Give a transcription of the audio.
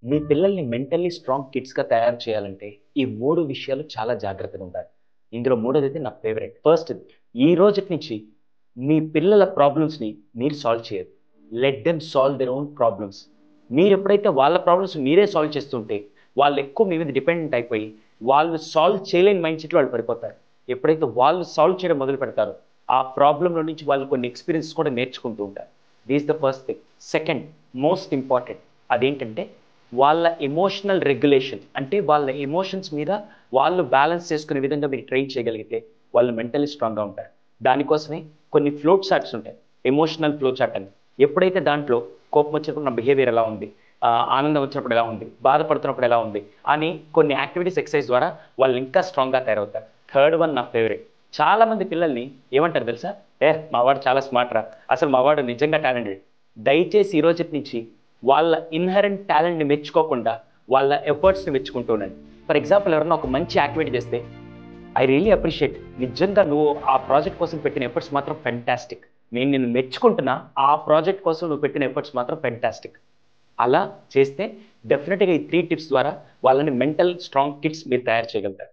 మీ పిల్లల్ని mentally strong కిడ్స్‌గా తయారు చేయాలంటే, ఈ 3 విషయాలు చాలా జాగ్రత్తగా ఉండాలి. ఇందులో మూడోదైతే నా ఫేవరెట్. ఫస్ట్‌ది ఈ రోజుటి నుంచి మీ పిల్లల ప్రాబ్లమ్స్‌ని మీరు సాల్వ్ చేయొద్దు. Let them solve their own problems. మీరెప్పుడైతే వాళ్ళ ప్రాబ్లమ్స్ మీరే సాల్వ్ చేస్తుంటే, వాళ్ళెక్కువ మీ మీద డిపెండెంట్ అయిపోయి, వాళ్ళు సాల్వ్ చేయలేని మైండ్ సెట్‌లో వాళ్ళు పడిపోతారు. ఎప్పుడైతే వాళ్ళు సాల్వ్ చేయడం మొదలు పెడతారో, ఆ ప్రాబ్లమ్‌లో నుంచి వాళ్ళు కొన్ని ఎక్స్‌పీరియన్సెస్ కూడా నేర్చుకుంటూ ఉంటారు. This the first thing. Second most important అదేంటంటే వాళ్ళ ఎమోషనల్ రెగ్యులేషన్. అంటే వాళ్ళ ఎమోషన్స్ మీద వాళ్ళు బ్యాలెన్స్ చేసుకునే విధంగా మీరు ట్రైన్ చేయగలిగితే వాళ్ళు మెంటల్లీ స్ట్రాంగ్‌గా ఉంటారు. దానికోసమే కొన్ని ఫ్లో చార్ట్స్ ఉంటాయి. ఎమోషనల్ ఫ్లో చార్ట్ అని. ఎప్పుడైతే దాంట్లో కోపం వచ్చినప్పుడు నా బిహేవియర్ ఎలా ఉంది? ఆనందం వచ్చినప్పుడు ఎలా ఉంది? బాధపడుతున్నప్పుడు ఎలా ఉంది? అని కొన్ని యాక్టివిటీస్ ఎక్సర్సైజ్ ద్వారా వాళ్ళు ఇంకా స్ట్రాంగ్‌గా తయారవుతారు. థర్డ్ వన్ నా ఫేవరెట్. చాలా మంది పిల్లల్ని ఏమంటారు తెలుసా? మా వాడు చాలా స్మార్ట్ రా! అసలు మా వాడు నిజంగా టాలెంటెడ్. దయచేసి ఈ రోజుటి నుంచి వాళ్ళ ఇన్హెరెంట్ టాలెంట్‌ని మెచ్చుకోకుండా, వాళ్ళ ఎఫర్ట్స్‌ని మెచ్చుకుంటూ ఉండండి. ఫర్ ఎగ్జాంపుల్ ఎవరైనా ఒక మంచి యాక్టివిటీ చేస్తే, ఐ రియల్లీ అప్రిషియేట్. నిజంగా నువ్వు ఆ ప్రాజెక్ట్ కోసం పెట్టిన ఎఫర్ట్స్ మాత్రం ఫెంటాస్టిక్. నేను నిన్ను మెచ్చుకుంటున్నా. ఆ ప్రాజెక్ట్ కోసం నువ్వు పెట్టిన ఎఫర్ట్స్ మాత్రం ఫెంటాస్టిక్. అలా చేస్తే డెఫినిట్‌గా ఈ 3 టిప్స్ ద్వారా వాళ్ళని మెంటల్ స్ట్రాంగ్ కిడ్స్ మీరు తయారు చేయగలుగుతారు.